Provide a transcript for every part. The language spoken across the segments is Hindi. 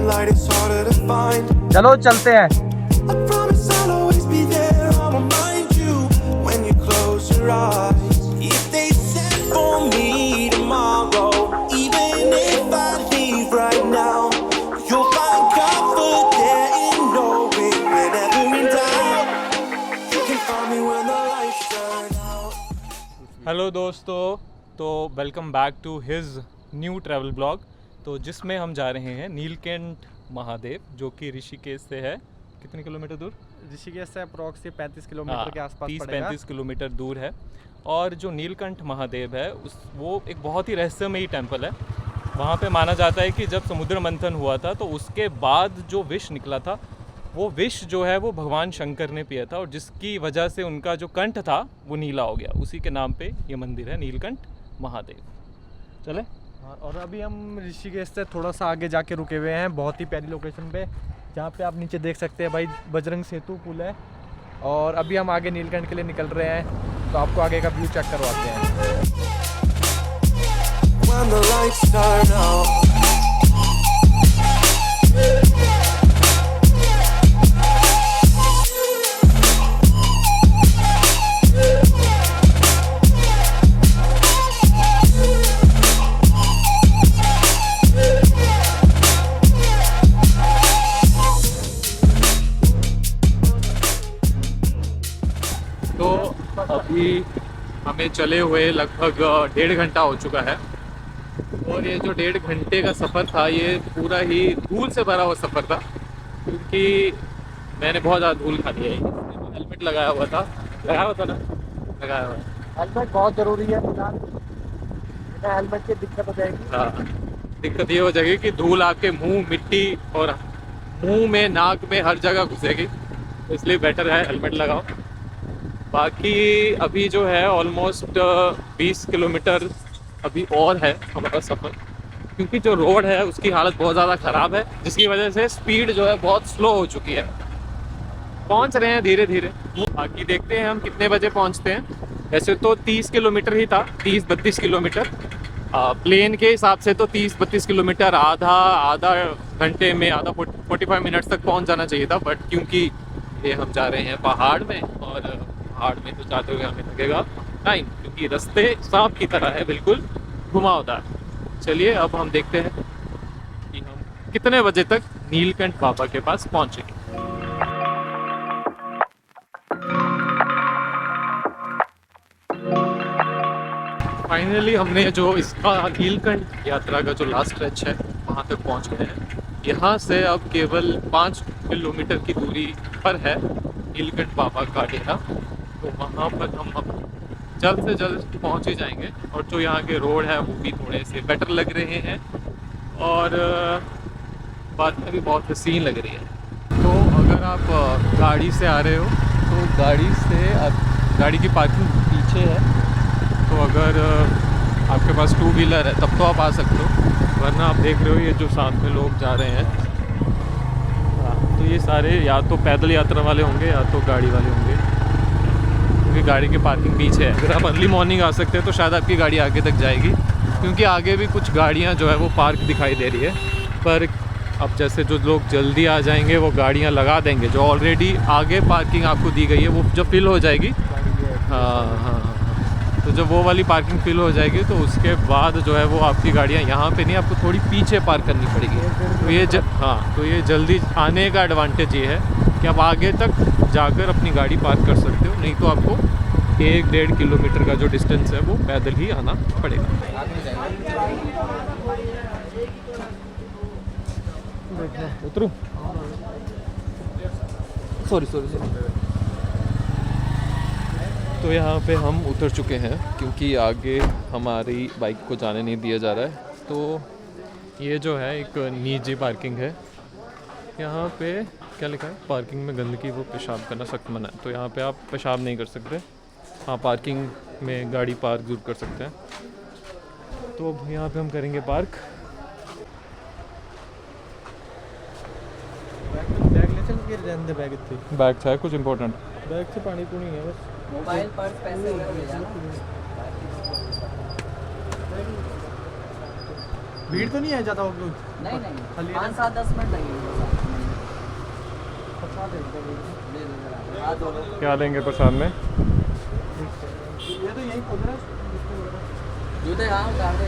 light is harder to find. चलो चलते हैं। I promise I'll always be there. I'll remind you when you close your eyes. If they said for me tomorrow, even if I leave right now, you'll find comfort there in knowing whenever in doubt, you can find me when the lights turn out. Hello दोस्तों, तो welcome back to his new travel blog. तो जिसमें हम जा रहे हैं नीलकंठ महादेव, जो कि ऋषिकेश से है कितने किलोमीटर दूर? ऋषिकेश से अप्रॉक्स 35 किलोमीटर के आसपास 30-35 किलोमीटर दूर है। और जो नीलकंठ महादेव है वो एक बहुत ही रहस्यमयी टेम्पल है। वहाँ पे माना जाता है कि जब समुद्र मंथन हुआ था तो उसके बाद जो विष निकला था, वो विष जो है वो भगवान शंकर ने पिया था, और जिसकी वजह से उनका जो कंठ था वो नीला हो गया। उसी के नाम पे ये मंदिर है, नीलकंठ महादेव। चले। और अभी हम ऋषिकेश से थोड़ा सा आगे जाके रुके हुए हैं, बहुत ही प्यारी लोकेशन पे, जहाँ पे आप नीचे देख सकते हैं भाई बजरंग सेतु पुल है। और अभी हम आगे नीलकंठ के लिए निकल रहे हैं, तो आपको आगे का व्यू चेक करवाते हैं। When the lights turn out. तो अभी हमें चले हुए लगभग 1.5 घंटा हो चुका है, और ये जो 1.5 घंटे का सफ़र था ये पूरा ही धूल से भरा हुआ सफ़र था, क्योंकि मैंने बहुत ज़्यादा धूल खा लिया है। हेलमेट लगाया हुआ था ना, लगाया हुआ है। हेलमेट बहुत ज़रूरी है, बिना हेलमेट के दिक्कत हो जाएगी। हाँ, दिक्कत ये हो जाएगी कि धूल आपके मुंह, मिट्टी और मुंह में, नाक में हर जगह घुसेगी, इसलिए बेटर है हेलमेट लगाओ। बाकी अभी जो है ऑलमोस्ट 20 किलोमीटर अभी और है हमारा सफ़र, क्योंकि जो रोड है उसकी हालत बहुत ज़्यादा ख़राब है, जिसकी वजह से स्पीड जो है बहुत स्लो हो चुकी है। पहुंच रहे हैं धीरे धीरे, बाकी देखते हैं हम कितने बजे पहुंचते हैं। वैसे तो 30 किलोमीटर ही था, 30-32 किलोमीटर। प्लेन के हिसाब से तो 30-32 किलोमीटर आधा घंटे में, आधा 45 मिनट्स तक पहुंच जाना चाहिए था। बट क्योंकि ये हम जा रहे हैं पहाड़ में, और पहाड़ में तो जाते हुए हमें लगेगा टाइम, क्योंकि रास्ते सांप की तरह है, बिल्कुल घुमावदार। चलिए अब हम देखते हैं कि हम कितने बजे तक नीलकंठ बाबा के पास पहुंचेंगे। फाइनली हमने जो इसका नीलकंठ यात्रा का जो लास्ट स्ट्रेच है वहाँ तक पहुँच गए हैं। यहाँ से अब केवल 5 किलोमीटर की दूरी पर है नीलकंठ बाबा का डेरा, तो वहाँ पर हम अब जल्द से जल्द पहुँच ही जाएंगे। और जो यहाँ के रोड है वो भी थोड़े से बेटर लग रहे हैं, और बात में भी बहुत हसीन लग रही है। तो अगर आप गाड़ी से आ रहे हो तो गाड़ी की पार्किंग पीछे है, तो अगर आपके पास 2 व्हीलर है तब तो आप आ सकते हो, वरना आप देख रहे हो ये जो साथ में लोग जा रहे हैं, तो ये सारे या तो पैदल यात्रा वाले होंगे या तो गाड़ी वाले होंगे, क्योंकि गाड़ी की पार्किंग पीछे है। अगर आप अर्ली मॉर्निंग आ सकते हैं तो शायद आपकी गाड़ी आगे तक जाएगी, क्योंकि आगे भी कुछ गाड़ियाँ जो है वो पार्क दिखाई दे रही है। पर अब जैसे जो लोग जल्दी आ जाएंगे वो गाड़ियाँ लगा देंगे, जो ऑलरेडी आगे पार्किंग आपको दी गई है वो जब फिल हो जाएगी, हाँ, तो जब वो वाली पार्किंग फिल हो जाएगी तो उसके बाद जो है वो आपकी गाड़ियाँ यहाँ पे नहीं, आपको थोड़ी पीछे पार्क करनी पड़ेगी। तो तो ये जल्दी आने का एडवांटेज ये है कि आप आगे तक जाकर अपनी गाड़ी पार्क कर सकते हो, नहीं तो आपको 1-1.5 किलोमीटर का जो डिस्टेंस है वो पैदल ही आना पड़ेगा। उतरूँ? सॉरी। तो यहाँ पे हम उतर चुके हैं, क्योंकि आगे हमारी बाइक को जाने नहीं दिया जा रहा है। तो ये जो है एक निजी पार्किंग है, यहाँ पे क्या लिखा है, पार्किंग में गंदगी वो पेशाब करना सख्त मना है। तो यहाँ पे आप पेशाब नहीं कर सकते, हाँ पार्किंग में गाड़ी पार्क जरूर कर सकते हैं। तो अब यहाँ पे हम करेंगे पार्क। बैग था कुछ इम्पोर्टेंट, बैग से पानी पूनी है बस, मोबाइल पर्स पैसे ले जाना। भीड़ तो नहीं है ज़्यादा होगी? नहीं नहीं, खाली 5-7-10 मिनट लगेंगे। क्या लेंगे प्रसाद में? ये तो यही खोल रहा है। जूते हाँ उतार दे,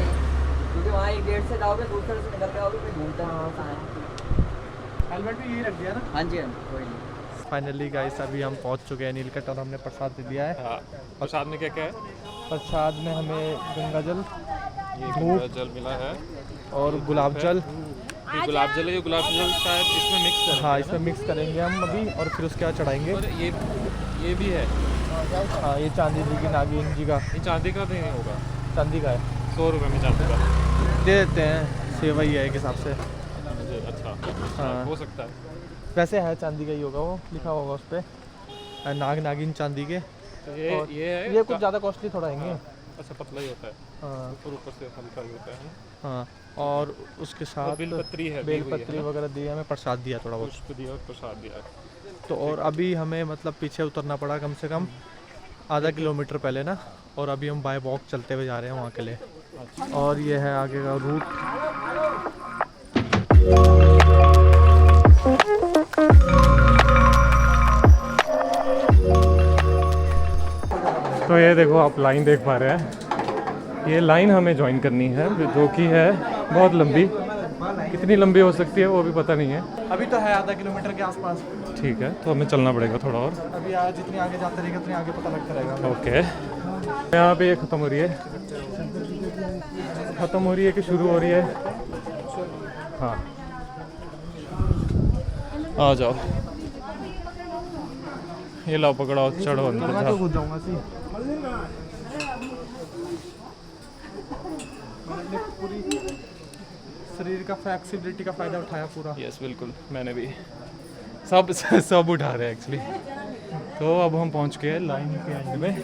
क्योंकि वहाँ एक गेट से जाओगे, दूसरे से निकल के आओगे, फिर घूमते हैं। हेलमेट भी यही रख दिया ना? हाँ जी हाँ, कोई नहीं। फाइनली गाइस अभी हम पहुंच चुके हैं नीलकंठ और हमने प्रसाद दे दिया है। हाँ, प्रसाद में क्या क्या है? प्रसाद में हमें गंगा जल ये गंगा जल मिला है और गुलाब जल। ये गुलाब जल है, ये गुलाब जल शायद इसमें मिक्स कर। हाँ, इसमें मिक्स करेंगे हम अभी और फिर उसके बाद चढ़ाएंगे। और ये भी है। हाँ, ये चांदी जी की नागिन जी का। ये चांदी का तो नहीं होगा, चांदी का है। 100 रुपये में चांदी का दे देते हैं, सेवा ही है एक हिसाब से। मुझे। अच्छा हाँ। हो सकता है। वैसे है चांदी का ही होगा, वो लिखा होगा उस पर नाग नागिन चांदी के। तो और ये है ये कुछ ज़्यादा कॉस्टली थोड़ा हैंगे। अच्छा, पतला ही होता है, हाँ ऊपर से हल्का ही होता है। हाँ, और उसके साथ बेलपत्री है, बेलपत्री वगैरह दी, हमें प्रसाद दिया थोड़ा बहुत। पुष्प दिया और प्रसाद दिया। तो और अभी हमें मतलब पीछे उतरना पड़ा कम से कम आधा किलोमीटर पहले ना, और अभी हम बाय वॉक चलते हुए जा रहे हैं वहाँ के लिए। और ये है आगे का रूट। तो ये देखो, आप लाइन देख पा रहे हैं, ये लाइन हमें ज्वाइन करनी है, जो कि है बहुत लंबी। कितनी लंबी हो सकती है वो भी पता नहीं है। अभी तो है आधा किलोमीटर के आसपास। ठीक है, तो हमें चलना पड़ेगा थोड़ा और। अभी आज जितनी आगे जाते रहेंगे उतनी आगे पता लगता रहेगा। ओके, यहाँ पे ये ख़त्म हो रही है, ख़त्म हो रही है कि शुरू हो रही है? हाँ, आ जाओ, ये लाओ, पकड़ाओ, चढ़ो अंदर। मैं तो घुस जाऊंगा सी। पूरी शरीर का फ्लेक्सिबिलिटी का फ़ायदा उठाया पूरा। यस बिल्कुल, मैंने भी सब उठा रहे हैं एक्चुअली। तो अब हम पहुंच गए लाइन के एंड में।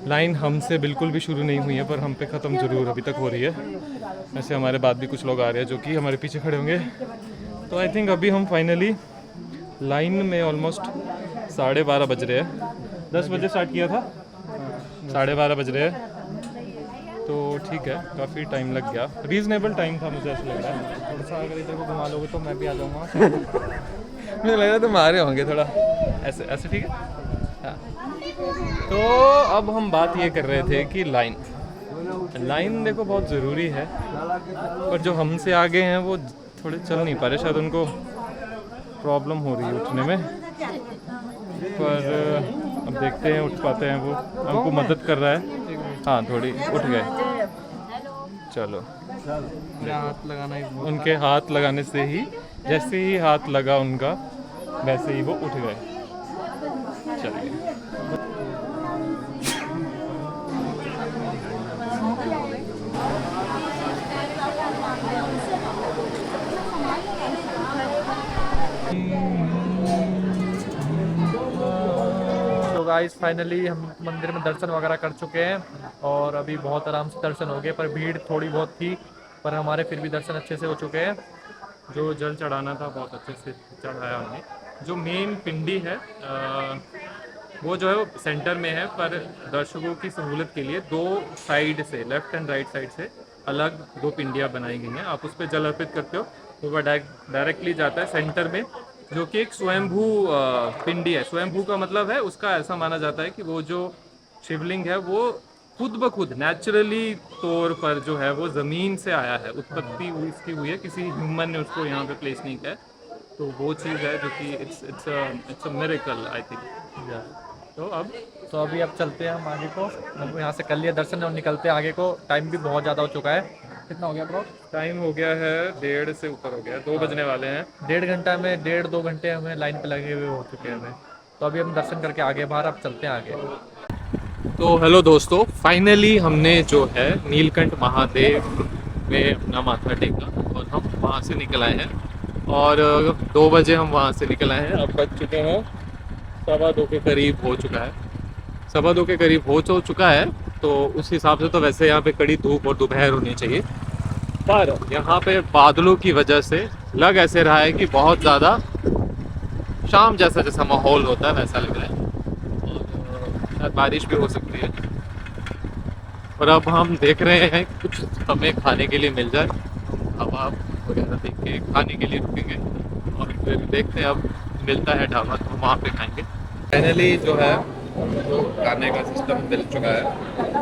लाइन हमसे बिल्कुल भी शुरू नहीं हुई है, पर हम पे ख़त्म ज़रूर अभी तक हो रही है। वैसे हमारे बाद भी कुछ लोग आ रहे हैं जो कि हमारे पीछे खड़े होंगे। तो आई थिंक अभी हम फाइनली लाइन में ऑलमोस्ट 12:30 बज रहे हैं। 10 बजे स्टार्ट किया था, 12:30 बज रहे हैं। तो ठीक है, काफ़ी टाइम लग गया, रीज़नेबल टाइम था मुझे ऐसा लग रहा है। थोड़ा सा अगर इधर को घुमा लोगे तो मैं भी आ जाऊँगा। मुझे लग रहा है तुम आ रहे होंगे थोड़ा ऐसे ऐसे, ठीक है। हाँ, तो अब हम बात ये कर रहे थे कि लाइन देखो बहुत ज़रूरी है, पर जो हमसे आगे हैं वो थोड़े चल नहीं पा रहे, शायद उनको प्रॉब्लम हो रही है उठने में। पर अब देखते हैं उठ पाते हैं वो, हमको मदद कर रहा है। हाँ, थोड़ी उठ गए, चलो। हाथ लगाना ही उनके हाथ लगाने से ही, जैसे ही हाथ लगा उनका, वैसे ही वो उठ गए। चलिए, तो गाइस फाइनली हम मंदिर में दर्शन वगैरह कर चुके हैं और अभी बहुत आराम से दर्शन हो गए, पर भीड़ थोड़ी बहुत थी, पर हमारे फिर भी दर्शन अच्छे से हो चुके हैं। जो जल चढ़ाना था बहुत अच्छे से चढ़ाया हमने। जो मेन पिंडी है वो जो है वो सेंटर में है, पर दर्शकों की सहूलत के लिए दो साइड से, लेफ्ट एंड राइट साइड से अलग 2 पिंडियाँ बनाई गई हैं। आप उस पर जल अर्पित करते हो तो वह डायरेक्टली जाता है सेंटर में, जो कि एक स्वयंभू पिंडी है। स्वयंभू का मतलब है, उसका ऐसा माना जाता है कि वो जो शिवलिंग है वो खुद ब खुद नेचुरली तौर पर जो है वो ज़मीन से आया है, उत्पत्ति इसकी हुई है, किसी ह्यूमन ने उसको यहाँ पे प्लेस नहीं किया है। तो वो चीज़ है जो कि it's a miracle I think. तो अभी अब चलते हैं हम आगे को। हम यहाँ से कर लिया दर्शन और निकलते हैं आगे को। टाइम भी बहुत ज़्यादा हो चुका है। कितना हो गया ब्रो? टाइम हो गया है 1:30 से ऊपर हो गया है, 2 बजने वाले हैं। 1.5 घंटा में 1.5-2 घंटे हमें लाइन पे लगे हुए हो चुके हैं हमें। तो अभी हम दर्शन करके आगे बाहर अब चलते हैं आगे। तो हेलो दोस्तों, फाइनली हमने जो है नीलकंठ महादेव में अपना माथा टेका और हम वहाँ से निकल आए हैं। और 2 बजे हम वहाँ से निकल आए हैं। अब बज चुके हैं 2:15 के करीब हो चुका है, 2:15 के करीब हो चुका है। तो उस हिसाब से तो वैसे यहाँ पे कड़ी धूप और दोपहर होनी चाहिए, पर यहाँ पे बादलों की वजह से लग ऐसे रहा है कि बहुत ज़्यादा शाम जैसा माहौल होता है वैसा लग रहा है, और शायद बारिश भी हो सकती है। और अब हम देख रहे हैं कुछ हमें खाने के लिए मिल जाए। ढाबा वगैरह देख के खाने के लिए रुकेंगे और फिर देखते हैं अब मिलता है ढाबा तो वहाँ पे खाएंगे। फाइनली जो है तो खाने का सिस्टम मिल चुका है।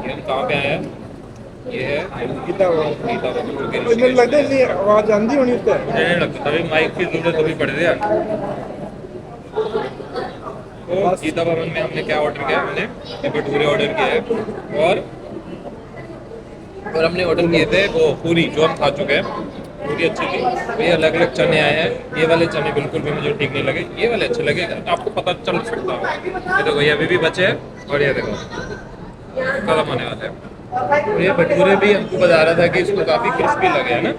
ये हम कहाँ पे आए हैं? ये है गीता ਮੈਨੂੰ ਲੱਗਦਾ ਇੰਨੀ ਆਵਾਜ਼ ਆਂਦੀ ਹੋਣੀ ਉੱਤੇ मुझे नहीं लगता तभी माइक की जरूरत अभी पड़ रही है। तो गीता भवन में हमने क्या ऑर्डर किया? हमने ये भटूरे ऑर्डर किए हैं और हमने ऑर्डर किए थे वो पूरी जो हम खा चुके हैं। पूरी अच्छी थी। ये अलग अलग चने आए हैं। ये वाले चने बिल्कुल भी मुझे ठीक नहीं लगे, ये वाले अच्छे लगे। आपको पता चल सकता है। ये देखो ये अभी भी बचे हैं और ये देखो खत्म होने वाले हैं। और ये भटूरे भी हमको बता रहा था कि इसको काफ़ी क्रिस्पी लगे है ना।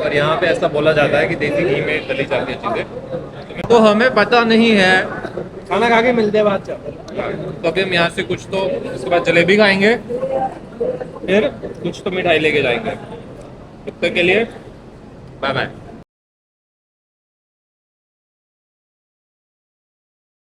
और यहाँ पे ऐसा बोला जाता है कि देसी घी में तली जाती है चीज़ें। तो हमें पता नहीं है, ਖਾਣਾ ਖਾ ਕੇ ਮਿਲਦੇ ਆ ਬਾਅਦ ਚ तो अभी हम यहाँ से कुछ तो इसके बाद जलेबी खाएंगे, फिर कुछ तो मिठाई लेके जाएंगे। तब तक के लिए बाय बाय।